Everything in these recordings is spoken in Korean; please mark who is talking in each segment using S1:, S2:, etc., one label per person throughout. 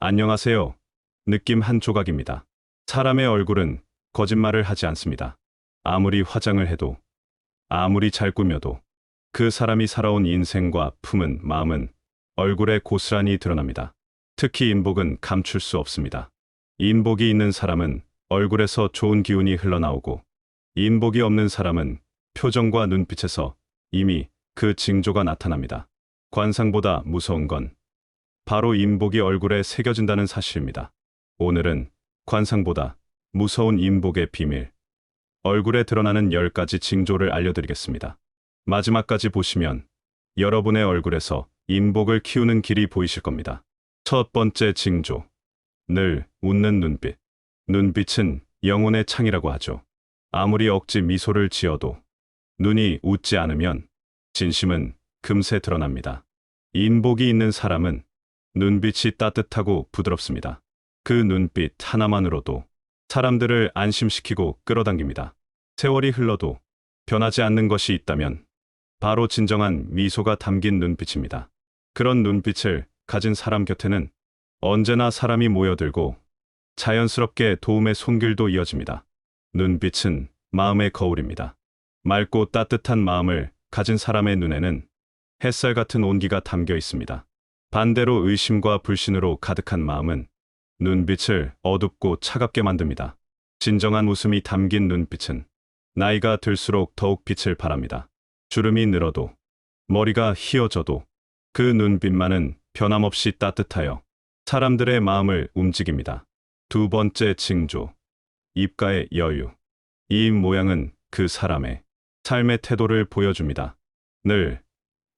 S1: 안녕하세요. 느낌 한 조각입니다. 사람의 얼굴은 거짓말을 하지 않습니다. 아무리 화장을 해도, 아무리 잘 꾸며도 그 사람이 살아온 인생과 품은 마음은 얼굴에 고스란히 드러납니다. 특히 인복은 감출 수 없습니다. 인복이 있는 사람은 얼굴에서 좋은 기운이 흘러나오고, 인복이 없는 사람은 표정과 눈빛에서 이미 그 징조가 나타납니다. 관상보다 무서운 건 바로 인복이 얼굴에 새겨진다는 사실입니다. 오늘은 관상보다 무서운 인복의 비밀, 얼굴에 드러나는 10가지 징조를 알려드리겠습니다. 마지막까지 보시면 여러분의 얼굴에서 인복을 키우는 길이 보이실 겁니다. 첫 번째 징조, 늘 웃는 눈빛. 눈빛은 영혼의 창이라고 하죠. 아무리 억지 미소를 지어도 눈이 웃지 않으면 진심은 금세 드러납니다. 인복이 있는 사람은 눈빛이 따뜻하고 부드럽습니다. 그 눈빛 하나만으로도 사람들을 안심시키고 끌어당깁니다. 세월이 흘러도 변하지 않는 것이 있다면 바로 진정한 미소가 담긴 눈빛입니다. 그런 눈빛을 가진 사람 곁에는 언제나 사람이 모여들고 자연스럽게 도움의 손길도 이어집니다. 눈빛은 마음의 거울입니다. 맑고 따뜻한 마음을 가진 사람의 눈에는 햇살 같은 온기가 담겨 있습니다. 반대로 의심과 불신으로 가득한 마음은 눈빛을 어둡고 차갑게 만듭니다. 진정한 웃음이 담긴 눈빛은 나이가 들수록 더욱 빛을 발합니다. 주름이 늘어도, 머리가 휘어져도 그 눈빛만은 변함없이 따뜻하여 사람들의 마음을 움직입니다. 두 번째 징조, 입가의 여유. 이 입 모양은 그 사람의 삶의 태도를 보여줍니다. 늘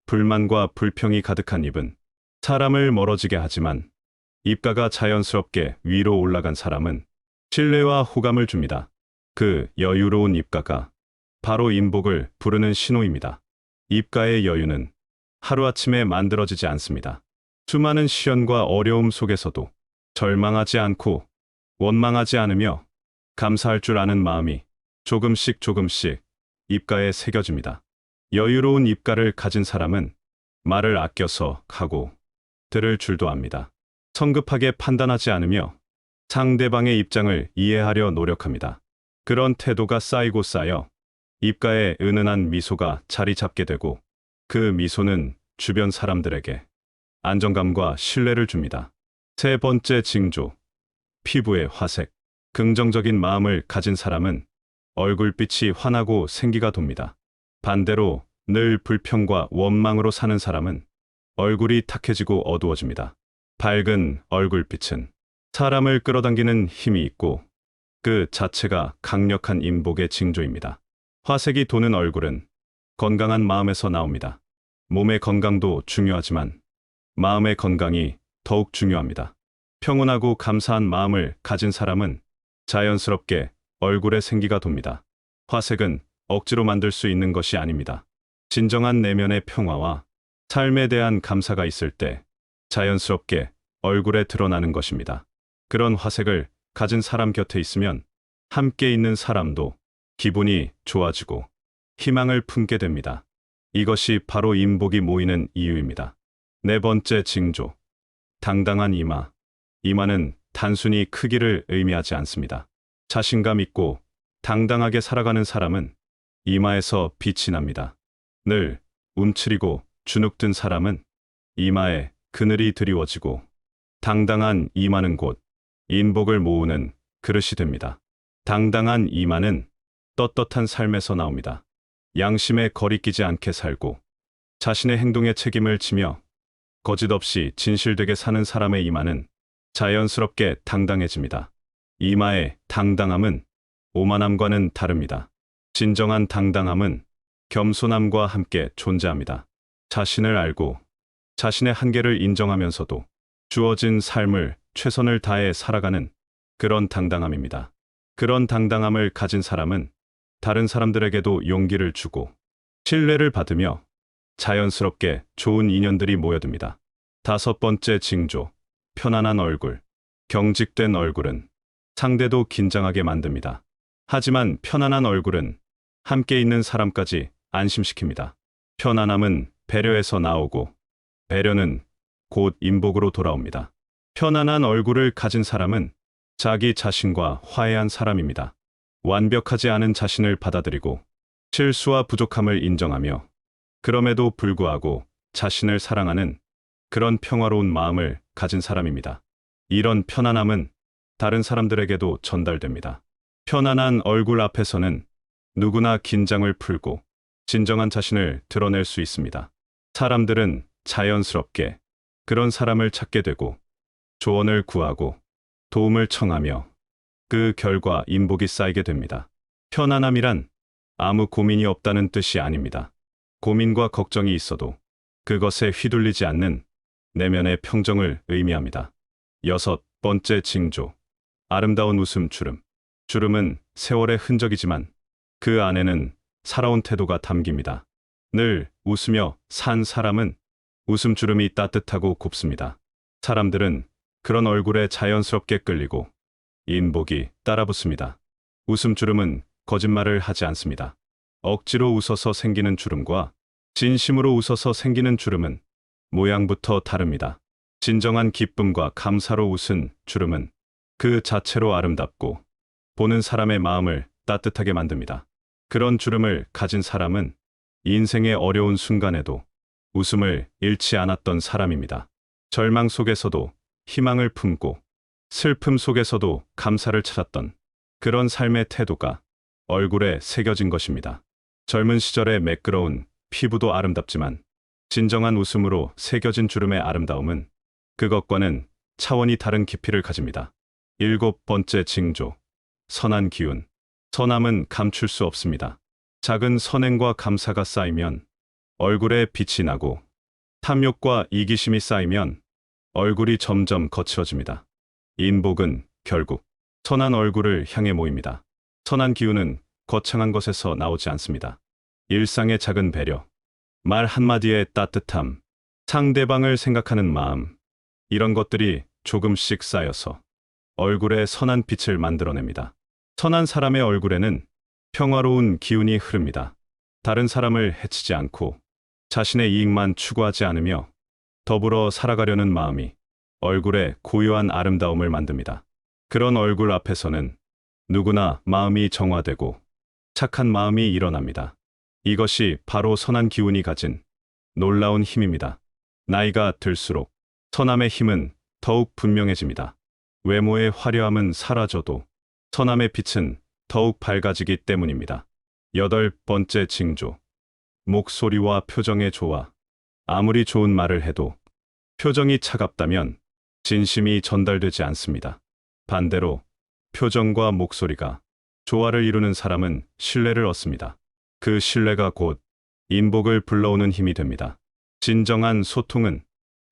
S1: 불만과 불평이 가득한 입은 사람을 멀어지게 하지만, 입가가 자연스럽게 위로 올라간 사람은 신뢰와 호감을 줍니다. 그 여유로운 입가가 바로 인복을 부르는 신호입니다. 입가의 여유는 하루아침에 만들어지지 않습니다. 수많은 시련과 어려움 속에서도 절망하지 않고 원망하지 않으며 감사할 줄 아는 마음이 조금씩 입가에 새겨집니다. 여유로운 입가를 가진 사람은 말을 아껴서 하고 들을 줄도 압니다. 성급하게 판단하지 않으며 상대방의 입장을 이해하려 노력합니다. 그런 태도가 쌓이고 쌓여 입가에 은은한 미소가 자리 잡게 되고, 그 미소는 주변 사람들에게 안정감과 신뢰를 줍니다. 세 번째 징조, 피부의 화색. 긍정적인 마음을 가진 사람은 얼굴빛이 환하고 생기가 돕니다. 반대로 늘 불평과 원망으로 사는 사람은 얼굴이 탁해지고 어두워집니다. 밝은 얼굴빛은 사람을 끌어당기는 힘이 있고, 그 자체가 강력한 인복의 징조입니다. 화색이 도는 얼굴은 건강한 마음에서 나옵니다. 몸의 건강도 중요하지만 마음의 건강이 더욱 중요합니다. 평온하고 감사한 마음을 가진 사람은 자연스럽게 얼굴에 생기가 돕니다. 화색은 억지로 만들 수 있는 것이 아닙니다. 진정한 내면의 평화와 삶에 대한 감사가 있을 때 자연스럽게 얼굴에 드러나는 것입니다. 그런 화색을 가진 사람 곁에 있으면 함께 있는 사람도 기분이 좋아지고 희망을 품게 됩니다. 이것이 바로 인복이 모이는 이유입니다. 네 번째 징조, 당당한 이마. 이마는 단순히 크기를 의미하지 않습니다. 자신감 있고 당당하게 살아가는 사람은 이마에서 빛이 납니다. 늘 움츠리고 주눅든 사람은 이마에 그늘이 드리워지고, 당당한 이마는 곧 인복을 모으는 그릇이 됩니다. 당당한 이마는 떳떳한 삶에서 나옵니다. 양심에 거리끼지 않게 살고 자신의 행동에 책임을 지며 거짓 없이 진실되게 사는 사람의 이마는 자연스럽게 당당해집니다. 이마의 당당함은 오만함과는 다릅니다. 진정한 당당함은 겸손함과 함께 존재합니다. 자신을 알고 자신의 한계를 인정하면서도 주어진 삶을 최선을 다해 살아가는 그런 당당함입니다. 그런 당당함을 가진 사람은 다른 사람들에게도 용기를 주고 신뢰를 받으며 자연스럽게 좋은 인연들이 모여듭니다. 다섯 번째 징조, 편안한 얼굴. 경직된 얼굴은 상대도 긴장하게 만듭니다. 하지만 편안한 얼굴은 함께 있는 사람까지 안심시킵니다. 편안함은 배려에서 나오고, 배려는 곧 인복으로 돌아옵니다. 편안한 얼굴을 가진 사람은 자기 자신과 화해한 사람입니다. 완벽하지 않은 자신을 받아들이고 실수와 부족함을 인정하며 그럼에도 불구하고 자신을 사랑하는 그런 평화로운 마음을 가진 사람입니다. 이런 편안함은 다른 사람들에게도 전달됩니다. 편안한 얼굴 앞에서는 누구나 긴장을 풀고 진정한 자신을 드러낼 수 있습니다. 사람들은 자연스럽게 그런 사람을 찾게 되고 조언을 구하고 도움을 청하며 그 결과 인복이 쌓이게 됩니다. 편안함이란 아무 고민이 없다는 뜻이 아닙니다. 고민과 걱정이 있어도 그것에 휘둘리지 않는 내면의 평정을 의미합니다. 6번째 징조. 아름다운 웃음 주름. 주름은 세월의 흔적이지만 그 안에는 살아온 태도가 담깁니다. 늘 웃으며 산 사람은 웃음 주름이 따뜻하고 곱습니다. 사람들은 그런 얼굴에 자연스럽게 끌리고 인복이 따라붙습니다. 웃음 주름은 거짓말을 하지 않습니다. 억지로 웃어서 생기는 주름과 진심으로 웃어서 생기는 주름은 모양부터 다릅니다. 진정한 기쁨과 감사로 웃은 주름은 그 자체로 아름답고 보는 사람의 마음을 따뜻하게 만듭니다. 그런 주름을 가진 사람은 인생의 어려운 순간에도 웃음을 잃지 않았던 사람입니다. 절망 속에서도 희망을 품고 슬픔 속에서도 감사를 찾았던 그런 삶의 태도가 얼굴에 새겨진 것입니다. 젊은 시절의 매끄러운 피부도 아름답지만 진정한 웃음으로 새겨진 주름의 아름다움은 그것과는 차원이 다른 깊이를 가집니다. 7번째 징조. 선한 기운. 선함은 감출 수 없습니다. 작은 선행과 감사가 쌓이면 얼굴에 빛이 나고 탐욕과 이기심이 쌓이면 얼굴이 점점 거칠어집니다. 인복은 결국 선한 얼굴을 향해 모입니다. 선한 기운은 거창한 것에서 나오지 않습니다. 일상의 작은 배려, 말 한마디의 따뜻함, 상대방을 생각하는 마음, 이런 것들이 조금씩 쌓여서 얼굴에 선한 빛을 만들어냅니다. 선한 사람의 얼굴에는 평화로운 기운이 흐릅니다. 다른 사람을 해치지 않고 자신의 이익만 추구하지 않으며 더불어 살아가려는 마음이 얼굴에 고요한 아름다움을 만듭니다. 그런 얼굴 앞에서는 누구나 마음이 정화되고 착한 마음이 일어납니다. 이것이 바로 선한 기운이 가진 놀라운 힘입니다. 나이가 들수록 선함의 힘은 더욱 분명해집니다. 외모의 화려함은 사라져도 선함의 빛은 더욱 밝아지기 때문입니다. 8번째 징조. 목소리와 표정의 조화. 아무리 좋은 말을 해도 표정이 차갑다면 진심이 전달되지 않습니다. 반대로 표정과 목소리가 조화를 이루는 사람은 신뢰를 얻습니다. 그 신뢰가 곧 인복을 불러오는 힘이 됩니다. 진정한 소통은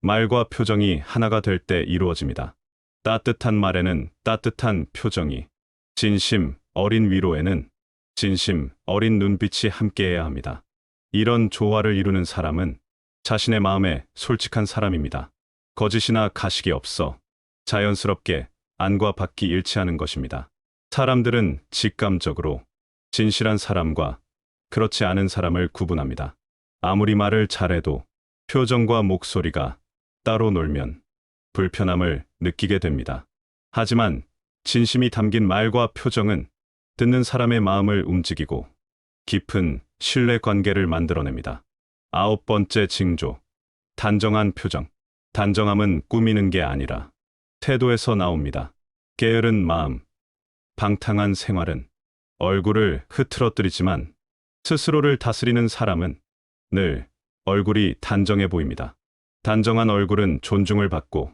S1: 말과 표정이 하나가 될 때 이루어집니다. 따뜻한 말에는 따뜻한 표정이, 진심 어린 위로에는 진심 어린 눈빛이 함께해야 합니다. 이런 조화를 이루는 사람은 자신의 마음에 솔직한 사람입니다. 거짓이나 가식이 없어 자연스럽게 안과 밖이 일치하는 것입니다. 사람들은 직감적으로 진실한 사람과 그렇지 않은 사람을 구분합니다. 아무리 말을 잘해도 표정과 목소리가 따로 놀면 불편함을 느끼게 됩니다. 하지만 진심이 담긴 말과 표정은 듣는 사람의 마음을 움직이고 깊은 신뢰 관계를 만들어냅니다. 9번째 징조. 단정한 표정. 단정함은 꾸미는 게 아니라 태도에서 나옵니다. 게으른 마음, 방탕한 생활은 얼굴을 흐트러뜨리지만 스스로를 다스리는 사람은 늘 얼굴이 단정해 보입니다. 단정한 얼굴은 존중을 받고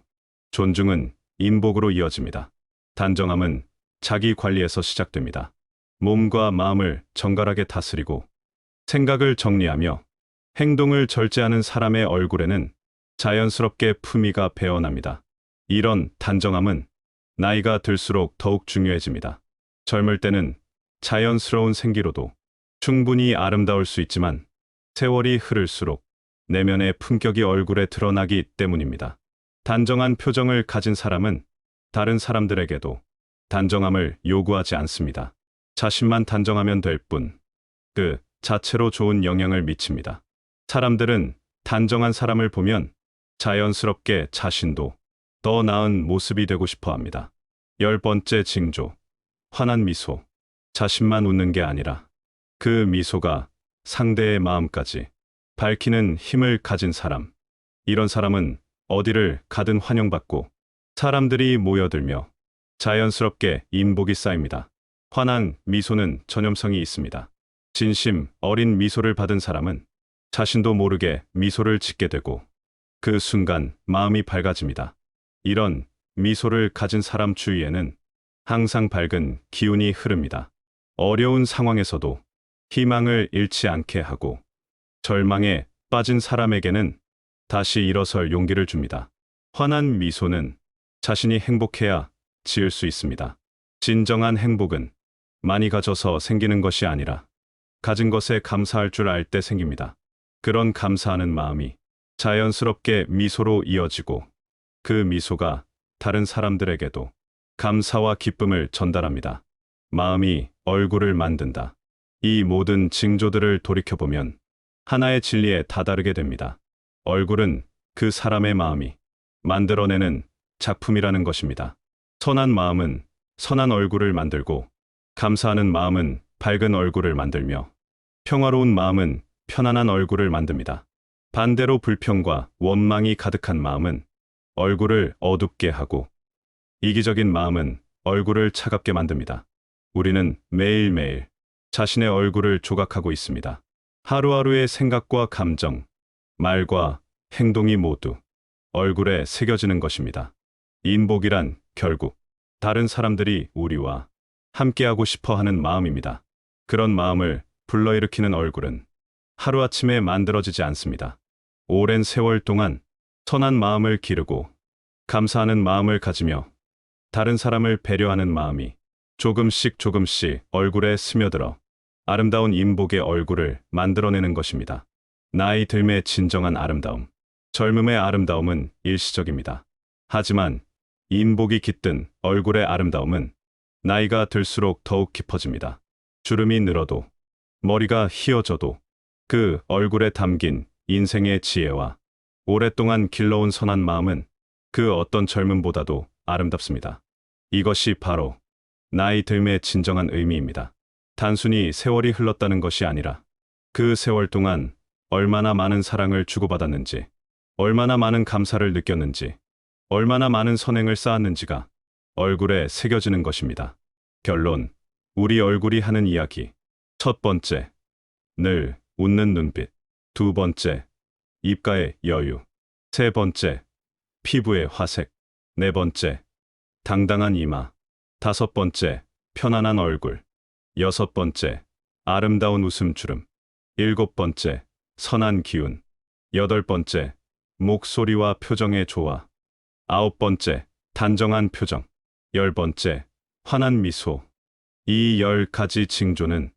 S1: 존중은 인복으로 이어집니다. 단정함은 자기 관리에서 시작됩니다. 몸과 마음을 정갈하게 다스리고 생각을 정리하며 행동을 절제하는 사람의 얼굴에는 자연스럽게 품위가 배어납니다. 이런 단정함은 나이가 들수록 더욱 중요해집니다. 젊을 때는 자연스러운 생기로도 충분히 아름다울 수 있지만 세월이 흐를수록 내면의 품격이 얼굴에 드러나기 때문입니다. 단정한 표정을 가진 사람은 다른 사람들에게도 단정함을 요구하지 않습니다. 자신만 단정하면 될 뿐, 그 자체로 좋은 영향을 미칩니다. 사람들은 단정한 사람을 보면 자연스럽게 자신도 더 나은 모습이 되고 싶어 합니다. 10번째 징조. 환한 미소. 자신만 웃는 게 아니라 그 미소가 상대의 마음까지 밝히는 힘을 가진 사람. 이런 사람은 어디를 가든 환영받고 사람들이 모여들며 자연스럽게 인복이 쌓입니다. 환한 미소는 전염성이 있습니다. 진심 어린 미소를 받은 사람은 자신도 모르게 미소를 짓게 되고 그 순간 마음이 밝아집니다. 이런 미소를 가진 사람 주위에는 항상 밝은 기운이 흐릅니다. 어려운 상황에서도 희망을 잃지 않게 하고 절망에 빠진 사람에게는 다시 일어설 용기를 줍니다. 환한 미소는 자신이 행복해야 지을 수 있습니다. 진정한 행복은 많이 가져서 생기는 것이 아니라 가진 것에 감사할 줄 알 때 생깁니다. 그런 감사하는 마음이 자연스럽게 미소로 이어지고 그 미소가 다른 사람들에게도 감사와 기쁨을 전달합니다. 마음이 얼굴을 만든다. 이 모든 징조들을 돌이켜보면 하나의 진리에 다다르게 됩니다. 얼굴은 그 사람의 마음이 만들어내는 작품이라는 것입니다. 선한 마음은 선한 얼굴을 만들고 감사하는 마음은 밝은 얼굴을 만들며 평화로운 마음은 편안한 얼굴을 만듭니다. 반대로 불평과 원망이 가득한 마음은 얼굴을 어둡게 하고 이기적인 마음은 얼굴을 차갑게 만듭니다. 우리는 매일매일 자신의 얼굴을 조각하고 있습니다. 하루하루의 생각과 감정, 말과 행동이 모두 얼굴에 새겨지는 것입니다. 인복이란 결국 다른 사람들이 우리와 함께하고 싶어 하는 마음입니다. 그런 마음을 불러일으키는 얼굴은 하루아침에 만들어지지 않습니다. 오랜 세월 동안 선한 마음을 기르고 감사하는 마음을 가지며 다른 사람을 배려하는 마음이 조금씩 얼굴에 스며들어 아름다운 인복의 얼굴을 만들어내는 것입니다. 나이 들매 진정한 아름다움. 젊음의 아름다움은 일시적입니다. 하지만 인복이 깃든 얼굴의 아름다움은 나이가 들수록 더욱 깊어집니다. 주름이 늘어도 머리가 휘어져도 그 얼굴에 담긴 인생의 지혜와 오랫동안 길러온 선한 마음은 그 어떤 젊음보다도 아름답습니다. 이것이 바로 나이 들매의 진정한 의미입니다. 단순히 세월이 흘렀다는 것이 아니라 그 세월 동안 얼마나 많은 사랑을 주고받았는지, 얼마나 많은 감사를 느꼈는지, 얼마나 많은 선행을 쌓았는지가 얼굴에 새겨지는 것입니다. 결론, 우리 얼굴이 하는 이야기. 첫 번째, 늘 웃는 눈빛. 두 번째, 입가의 여유. 세 번째, 피부의 화색. 네 번째, 당당한 이마. 다섯 번째, 편안한 얼굴. 여섯 번째, 아름다운 웃음주름. 일곱 번째, 선한 기운. 여덟 번째, 목소리와 표정의 조화. 아홉 번째, 단정한 표정. 열 번째, 환한 미소. 이 10가지 징조는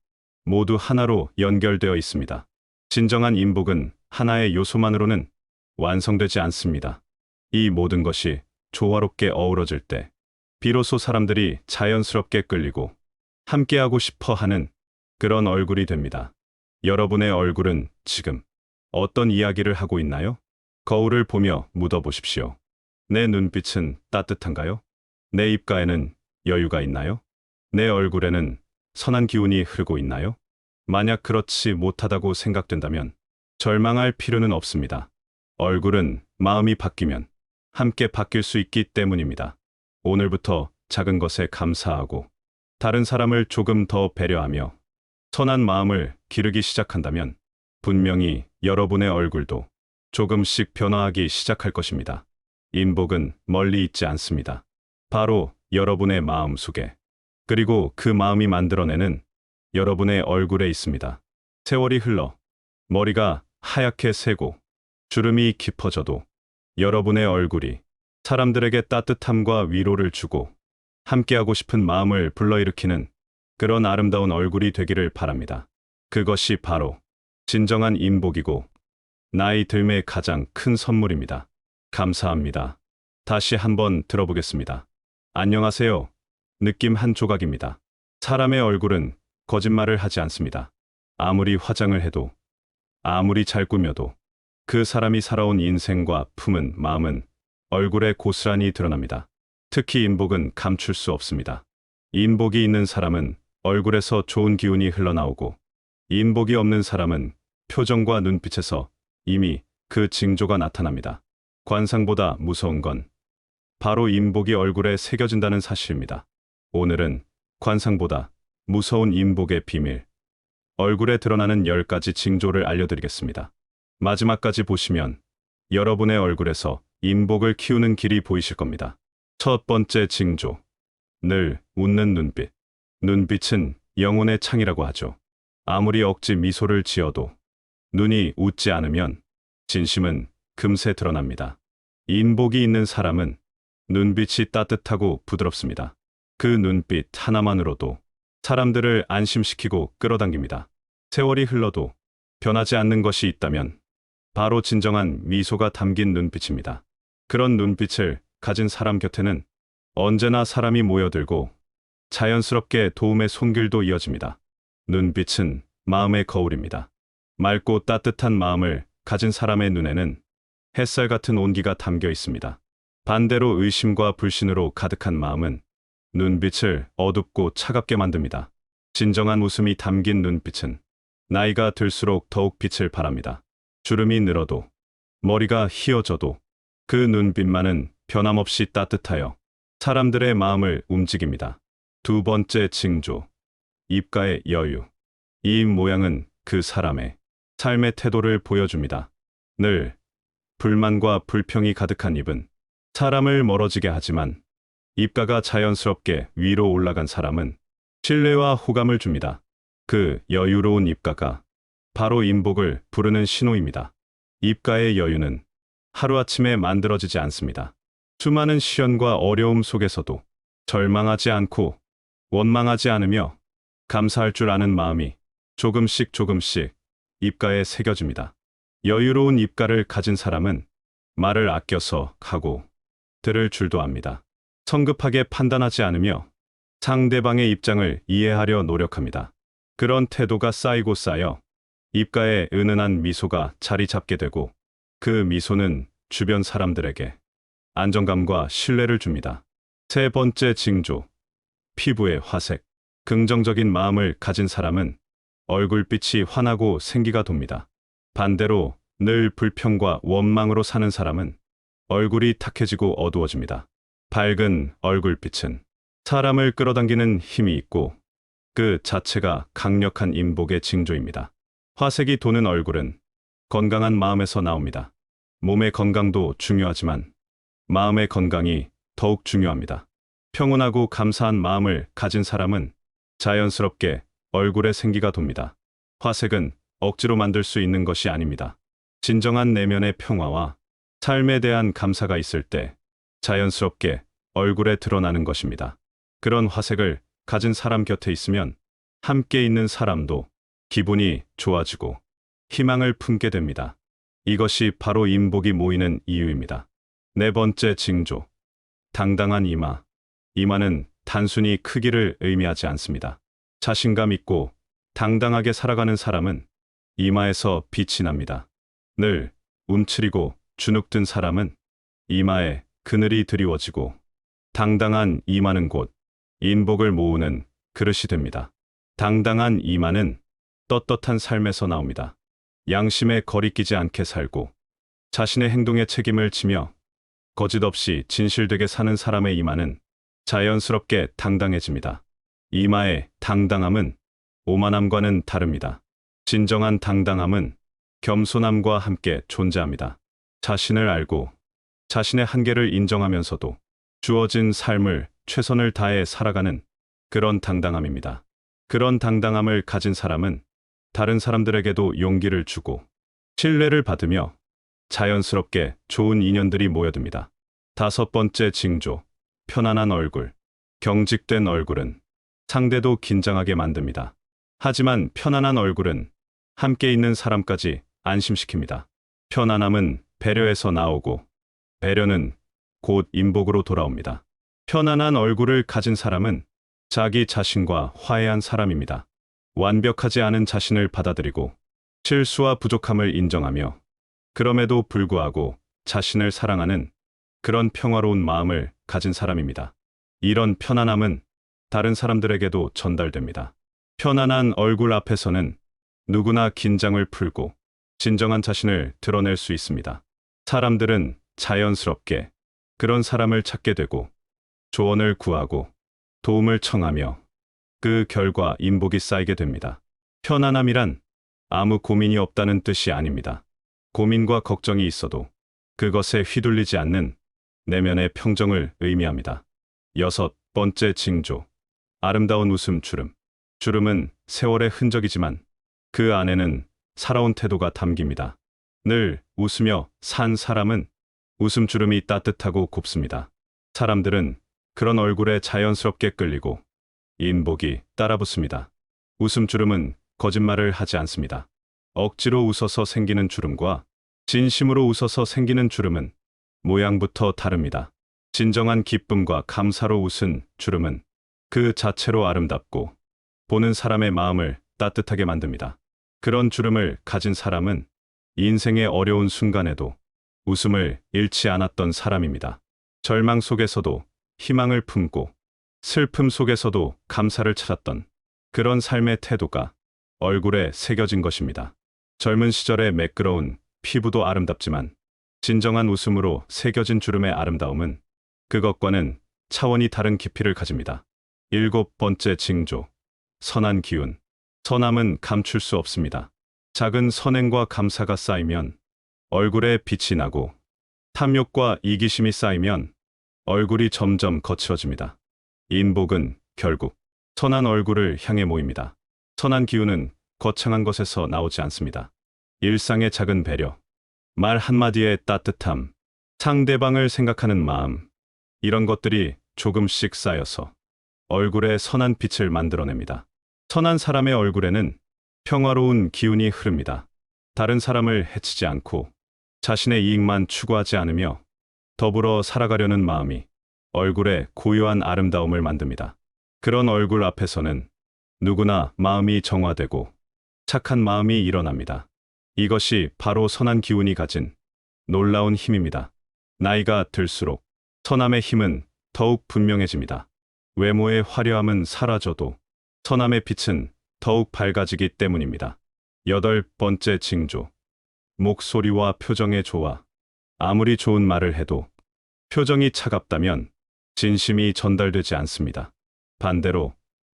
S1: 모두 하나로 연결되어 있습니다. 진정한 인복은 하나의 요소만으로는 완성되지 않습니다. 이 모든 것이 조화롭게 어우러질 때 비로소 사람들이 자연스럽게 끌리고 함께하고 싶어 하는 그런 얼굴이 됩니다. 여러분의 얼굴은 지금 어떤 이야기를 하고 있나요? 거울을 보며 묻어보십시오. 내 눈빛은 따뜻한가요? 내 입가에는 여유가 있나요? 내 얼굴에는 선한 기운이 흐르고 있나요? 만약 그렇지 못하다고 생각된다면 절망할 필요는 없습니다. 얼굴은 마음이 바뀌면 함께 바뀔 수 있기 때문입니다. 오늘부터 작은 것에 감사하고 다른 사람을 조금 더 배려하며 선한 마음을 기르기 시작한다면 분명히 여러분의 얼굴도 조금씩 변화하기 시작할 것입니다. 인복은 멀리 있지 않습니다. 바로 여러분의 마음 속에, 그리고 그 마음이 만들어내는 여러분의 얼굴에 있습니다. 세월이 흘러 머리가 하얗게 새고 주름이 깊어져도 여러분의 얼굴이 사람들에게 따뜻함과 위로를 주고 함께하고 싶은 마음을 불러일으키는 그런 아름다운 얼굴이 되기를 바랍니다. 그것이 바로 진정한 인복이고 나이 들매의 가장 큰 선물입니다. 감사합니다. 다시 한번 들어보겠습니다. 안녕하세요. 느낌 한 조각입니다. 사람의 얼굴은 거짓말을 하지 않습니다. 아무리 화장을 해도, 아무리 잘 꾸며도 그 사람이 살아온 인생과 품은 마음은 얼굴에 고스란히 드러납니다. 특히 인복은 감출 수 없습니다. 인복이 있는 사람은 얼굴에서 좋은 기운이 흘러나오고, 인복이 없는 사람은 표정과 눈빛에서 이미 그 징조가 나타납니다. 관상보다 무서운 건 바로 인복이 얼굴에 새겨진다는 사실입니다. 오늘은 관상보다 무서운 인복의 비밀, 얼굴에 드러나는 10가지 징조를 알려드리겠습니다. 마지막까지 보시면 여러분의 얼굴에서 인복을 키우는 길이 보이실 겁니다. 첫 번째 징조, 늘 웃는 눈빛. 눈빛은 영혼의 창이라고 하죠. 아무리 억지 미소를 지어도 눈이 웃지 않으면 진심은 금세 드러납니다. 인복이 있는 사람은 눈빛이 따뜻하고 부드럽습니다. 그 눈빛 하나만으로도 사람들을 안심시키고 끌어당깁니다. 세월이 흘러도 변하지 않는 것이 있다면 바로 진정한 미소가 담긴 눈빛입니다. 그런 눈빛을 가진 사람 곁에는 언제나 사람이 모여들고 자연스럽게 도움의 손길도 이어집니다. 눈빛은 마음의 거울입니다. 맑고 따뜻한 마음을 가진 사람의 눈에는 햇살 같은 온기가 담겨 있습니다. 반대로 의심과 불신으로 가득한 마음은 눈빛을 어둡고 차갑게 만듭니다. 진정한 웃음이 담긴 눈빛은 나이가 들수록 더욱 빛을 발합니다. 주름이 늘어도, 머리가 휘어져도 그 눈빛만은 변함없이 따뜻하여 사람들의 마음을 움직입니다. 두 번째 징조, 입가의 여유. 이 입 모양은 그 사람의 삶의 태도를 보여줍니다. 늘 불만과 불평이 가득한 입은 사람을 멀어지게 하지만, 입가가 자연스럽게 위로 올라간 사람은 신뢰와 호감을 줍니다. 그 여유로운 입가가 바로 인복을 부르는 신호입니다. 입가의 여유는 하루아침에 만들어지지 않습니다. 수많은 시련과 어려움 속에서도 절망하지 않고 원망하지 않으며 감사할 줄 아는 마음이 조금씩 입가에 새겨집니다. 여유로운 입가를 가진 사람은 말을 아껴서 하고 들을 줄도 압니다. 성급하게 판단하지 않으며 상대방의 입장을 이해하려 노력합니다. 그런 태도가 쌓이고 쌓여 입가에 은은한 미소가 자리 잡게 되고, 그 미소는 주변 사람들에게 안정감과 신뢰를 줍니다. 세 번째 징조, 피부의 화색. 긍정적인 마음을 가진 사람은 얼굴빛이 환하고 생기가 돕니다. 반대로 늘 불평과 원망으로 사는 사람은 얼굴이 탁해지고 어두워집니다. 밝은 얼굴빛은 사람을 끌어당기는 힘이 있고, 그 자체가 강력한 인복의 징조입니다. 화색이 도는 얼굴은 건강한 마음에서 나옵니다. 몸의 건강도 중요하지만 마음의 건강이 더욱 중요합니다. 평온하고 감사한 마음을 가진 사람은 자연스럽게 얼굴에 생기가 돕니다. 화색은 억지로 만들 수 있는 것이 아닙니다. 진정한 내면의 평화와 삶에 대한 감사가 있을 때 자연스럽게 얼굴에 드러나는 것입니다. 그런 화색을 가진 사람 곁에 있으면 함께 있는 사람도 기분이 좋아지고 희망을 품게 됩니다. 이것이 바로 인복이 모이는 이유입니다. 네 번째 징조, 당당한 이마. 이마는 단순히 크기를 의미하지 않습니다. 자신감 있고 당당하게 살아가는 사람은 이마에서 빛이 납니다. 늘 움츠리고 주눅든 사람은 이마에 그늘이 드리워지고, 당당한 이마는 곧 인복을 모으는 그릇이 됩니다. 당당한 이마는 떳떳한 삶에서 나옵니다. 양심에 거리끼지 않게 살고 자신의 행동에 책임을 지며 거짓 없이 진실되게 사는 사람의 이마는 자연스럽게 당당해집니다. 이마의 당당함은 오만함과는 다릅니다. 진정한 당당함은 겸손함과 함께 존재합니다. 자신을 알고 자신의 한계를 인정하면서도 주어진 삶을 최선을 다해 살아가는 그런 당당함입니다. 그런 당당함을 가진 사람은 다른 사람들에게도 용기를 주고 신뢰를 받으며 자연스럽게 좋은 인연들이 모여듭니다. 다섯 번째 징조, 편안한 얼굴. 경직된 얼굴은 상대도 긴장하게 만듭니다. 하지만 편안한 얼굴은 함께 있는 사람까지 안심시킵니다. 편안함은 배려에서 나오고, 배려는 곧 인복으로 돌아옵니다. 편안한 얼굴을 가진 사람은 자기 자신과 화해한 사람입니다. 완벽하지 않은 자신을 받아들이고 실수와 부족함을 인정하며, 그럼에도 불구하고 자신을 사랑하는 그런 평화로운 마음을 가진 사람입니다. 이런 편안함은 다른 사람들에게도 전달됩니다. 편안한 얼굴 앞에서는 누구나 긴장을 풀고 진정한 자신을 드러낼 수 있습니다. 사람들은 자연스럽게 그런 사람을 찾게 되고 조언을 구하고 도움을 청하며 그 결과 인복이 쌓이게 됩니다. 편안함이란 아무 고민이 없다는 뜻이 아닙니다. 고민과 걱정이 있어도 그것에 휘둘리지 않는 내면의 평정을 의미합니다. 6번째 징조. 아름다운 웃음 주름. 주름은 세월의 흔적이지만 그 안에는 살아온 태도가 담깁니다. 늘 웃으며 산 사람은 웃음 주름이 따뜻하고 곱습니다. 사람들은 그런 얼굴에 자연스럽게 끌리고 인복이 따라붙습니다. 웃음 주름은 거짓말을 하지 않습니다. 억지로 웃어서 생기는 주름과 진심으로 웃어서 생기는 주름은 모양부터 다릅니다. 진정한 기쁨과 감사로 웃은 주름은 그 자체로 아름답고 보는 사람의 마음을 따뜻하게 만듭니다. 그런 주름을 가진 사람은 인생의 어려운 순간에도 웃음을 잃지 않았던 사람입니다. 절망 속에서도 희망을 품고 슬픔 속에서도 감사를 찾았던 그런 삶의 태도가 얼굴에 새겨진 것입니다. 젊은 시절의 매끄러운 피부도 아름답지만 진정한 웃음으로 새겨진 주름의 아름다움은 그것과는 차원이 다른 깊이를 가집니다. 7번째 징조. 선한 기운. 선함은 감출 수 없습니다. 작은 선행과 감사가 쌓이면 얼굴에 빛이 나고 탐욕과 이기심이 쌓이면 얼굴이 점점 거칠어집니다. 인복은 결국 선한 얼굴을 향해 모입니다. 선한 기운은 거창한 것에서 나오지 않습니다. 일상의 작은 배려, 말 한마디의 따뜻함, 상대방을 생각하는 마음, 이런 것들이 조금씩 쌓여서 얼굴에 선한 빛을 만들어냅니다. 선한 사람의 얼굴에는 평화로운 기운이 흐릅니다. 다른 사람을 해치지 않고 자신의 이익만 추구하지 않으며 더불어 살아가려는 마음이 얼굴에 고요한 아름다움을 만듭니다. 그런 얼굴 앞에서는 누구나 마음이 정화되고 착한 마음이 일어납니다. 이것이 바로 선한 기운이 가진 놀라운 힘입니다. 나이가 들수록 선함의 힘은 더욱 분명해집니다. 외모의 화려함은 사라져도 선함의 빛은 더욱 밝아지기 때문입니다. 8번째 징조. 목소리와 표정의 조화. 아무리 좋은 말을 해도 표정이 차갑다면 진심이 전달되지 않습니다. 반대로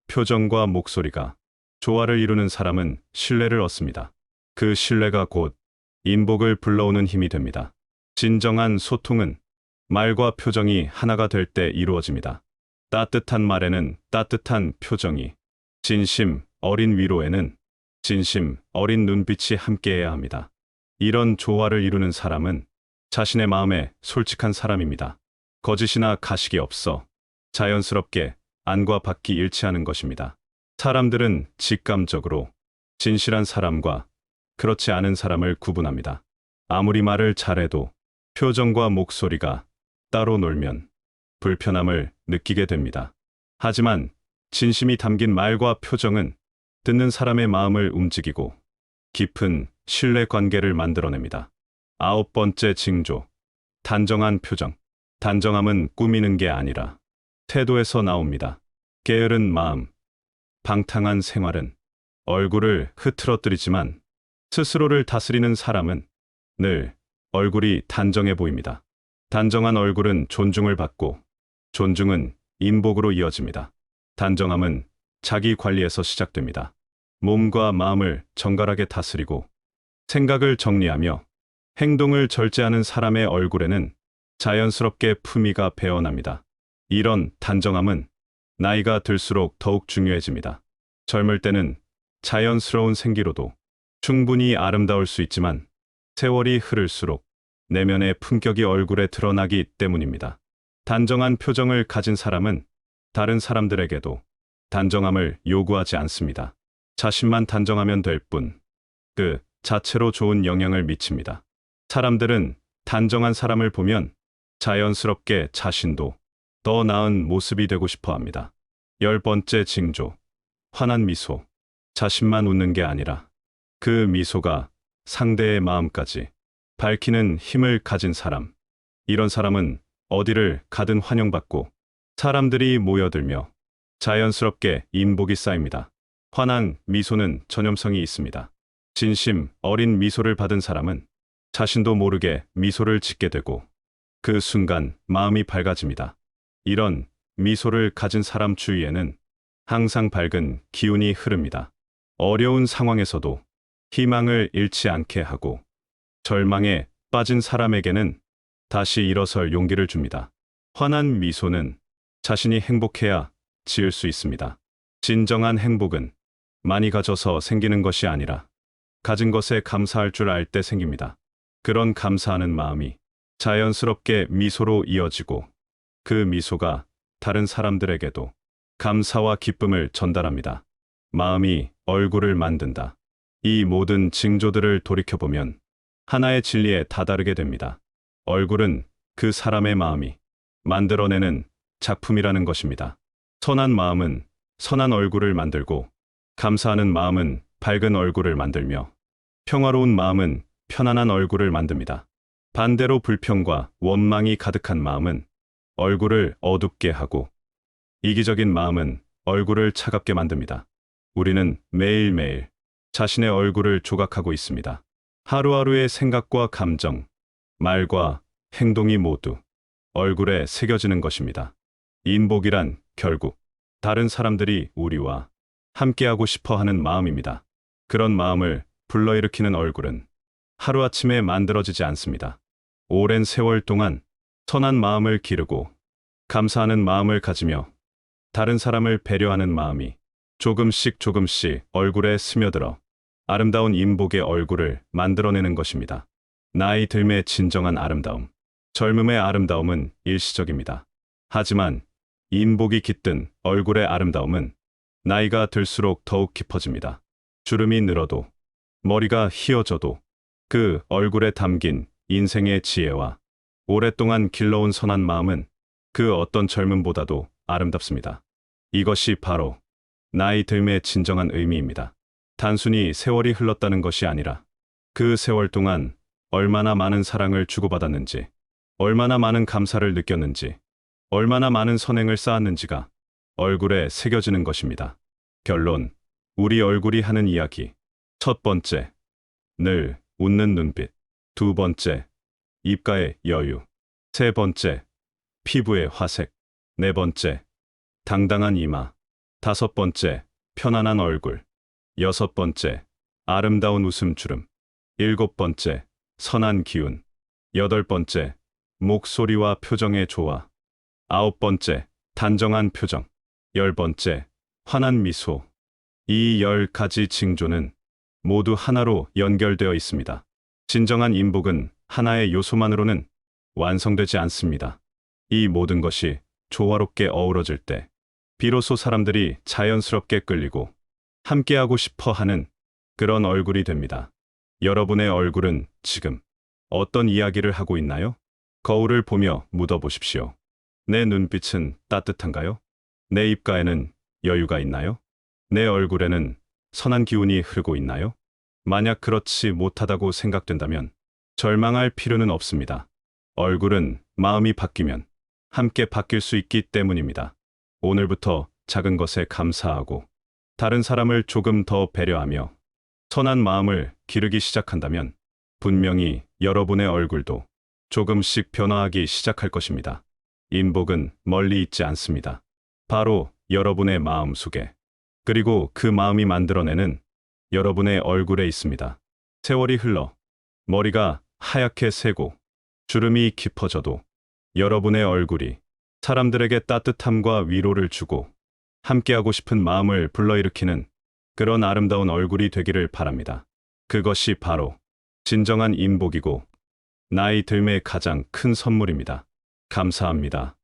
S1: 표정과 목소리가 조화를 이루는 사람은 신뢰를 얻습니다. 그 신뢰가 곧 인복을 불러오는 힘이 됩니다. 진정한 소통은 말과 표정이 하나가 될 때 이루어집니다. 따뜻한 말에는 따뜻한 표정이, 진심 어린 위로에는 진심 어린 눈빛이 함께해야 합니다. 이런 조화를 이루는 사람은 자신의 마음에 솔직한 사람입니다. 거짓이나 가식이 없어 자연스럽게 안과 밖이 일치하는 것입니다. 사람들은 직감적으로 진실한 사람과 그렇지 않은 사람을 구분합니다. 아무리 말을 잘해도 표정과 목소리가 따로 놀면 불편함을 느끼게 됩니다. 하지만 진심이 담긴 말과 표정은 듣는 사람의 마음을 움직이고 깊은 신뢰 관계를 만들어냅니다. 9번째 징조. 단정한 표정. 단정함은 꾸미는 게 아니라 태도에서 나옵니다. 게으른 마음, 방탕한 생활은 얼굴을 흐트러뜨리지만 스스로를 다스리는 사람은 늘 얼굴이 단정해 보입니다. 단정한 얼굴은 존중을 받고 존중은 인복으로 이어집니다. 단정함은 자기 관리에서 시작됩니다. 몸과 마음을 정갈하게 다스리고 생각을 정리하며 행동을 절제하는 사람의 얼굴에는 자연스럽게 품위가 배어납니다. 이런 단정함은 나이가 들수록 더욱 중요해집니다. 젊을 때는 자연스러운 생기로도 충분히 아름다울 수 있지만 세월이 흐를수록 내면의 품격이 얼굴에 드러나기 때문입니다. 단정한 표정을 가진 사람은 다른 사람들에게도 단정함을 요구하지 않습니다. 자신만 단정하면 될 뿐, 그 자체로 좋은 영향을 미칩니다. 사람들은 단정한 사람을 보면 자연스럽게 자신도 더 나은 모습이 되고 싶어 합니다. 10번째 징조. 환한 미소. 자신만 웃는 게 아니라 그 미소가 상대의 마음까지 밝히는 힘을 가진 사람. 이런 사람은 어디를 가든 환영받고 사람들이 모여들며 자연스럽게 인복이 쌓입니다. 환한 미소는 전염성이 있습니다. 진심 어린 미소를 받은 사람은 자신도 모르게 미소를 짓게 되고 그 순간 마음이 밝아집니다. 이런 미소를 가진 사람 주위에는 항상 밝은 기운이 흐릅니다. 어려운 상황에서도 희망을 잃지 않게 하고 절망에 빠진 사람에게는 다시 일어설 용기를 줍니다. 환한 미소는 자신이 행복해야 지을 수 있습니다. 진정한 행복은 많이 가져서 생기는 것이 아니라 가진 것에 감사할 줄 알 때 생깁니다. 그런 감사하는 마음이 자연스럽게 미소로 이어지고 그 미소가 다른 사람들에게도 감사와 기쁨을 전달합니다. 마음이 얼굴을 만든다. 이 모든 징조들을 돌이켜보면 하나의 진리에 다다르게 됩니다. 얼굴은 그 사람의 마음이 만들어내는 작품이라는 것입니다. 선한 마음은 선한 얼굴을 만들고 감사하는 마음은 밝은 얼굴을 만들며 평화로운 마음은 편안한 얼굴을 만듭니다. 반대로 불평과 원망이 가득한 마음은 얼굴을 어둡게 하고 이기적인 마음은 얼굴을 차갑게 만듭니다. 우리는 매일매일 자신의 얼굴을 조각하고 있습니다. 하루하루의 생각과 감정, 말과 행동이 모두 얼굴에 새겨지는 것입니다. 인복이란 결국 다른 사람들이 우리와 함께하고 싶어 하는 마음입니다. 그런 마음을 불러일으키는 얼굴은 하루아침에 만들어지지 않습니다. 오랜 세월 동안 선한 마음을 기르고 감사하는 마음을 가지며 다른 사람을 배려하는 마음이 조금씩 얼굴에 스며들어 아름다운 인복의 얼굴을 만들어내는 것입니다. 나이 들매 진정한 아름다움. 젊음의 아름다움은 일시적입니다. 하지만 인복이 깃든 얼굴의 아름다움은 나이가 들수록 더욱 깊어집니다. 주름이 늘어도 머리가 휘어져도 그 얼굴에 담긴 인생의 지혜와 오랫동안 길러온 선한 마음은 그 어떤 젊음보다도 아름답습니다. 이것이 바로 나이 들매의 진정한 의미입니다. 단순히 세월이 흘렀다는 것이 아니라 그 세월 동안 얼마나 많은 사랑을 주고받았는지, 얼마나 많은 감사를 느꼈는지, 얼마나 많은 선행을 쌓았는지가 얼굴에 새겨지는 것입니다. 결론, 우리 얼굴이 하는 이야기. 첫 번째, 늘 웃는 눈빛. 두 번째, 입가의 여유. 세 번째, 피부의 화색. 네 번째, 당당한 이마. 다섯 번째, 편안한 얼굴. 여섯 번째, 아름다운 웃음주름. 일곱 번째, 선한 기운. 여덟 번째, 목소리와 표정의 조화. 아홉 번째, 단정한 표정. 열 번째, 환한 미소. 이 10가지 징조는 모두 하나로 연결되어 있습니다. 진정한 인복은 하나의 요소만으로는 완성되지 않습니다. 이 모든 것이 조화롭게 어우러질 때 비로소 사람들이 자연스럽게 끌리고 함께하고 싶어 하는 그런 얼굴이 됩니다. 여러분의 얼굴은 지금 어떤 이야기를 하고 있나요? 거울을 보며 묻어보십시오. 내 눈빛은 따뜻한가요? 내 입가에는 여유가 있나요? 내 얼굴에는 선한 기운이 흐르고 있나요? 만약 그렇지 못하다고 생각된다면 절망할 필요는 없습니다. 얼굴은 마음이 바뀌면 함께 바뀔 수 있기 때문입니다. 오늘부터 작은 것에 감사하고 다른 사람을 조금 더 배려하며 선한 마음을 기르기 시작한다면 분명히 여러분의 얼굴도 조금씩 변화하기 시작할 것입니다. 인복은 멀리 있지 않습니다. 바로 여러분의 마음 속에, 그리고 그 마음이 만들어내는 여러분의 얼굴에 있습니다. 세월이 흘러 머리가 하얗게 새고 주름이 깊어져도 여러분의 얼굴이 사람들에게 따뜻함과 위로를 주고 함께하고 싶은 마음을 불러일으키는 그런 아름다운 얼굴이 되기를 바랍니다. 그것이 바로 진정한 인복이고 나이 들매의 가장 큰 선물입니다. 감사합니다.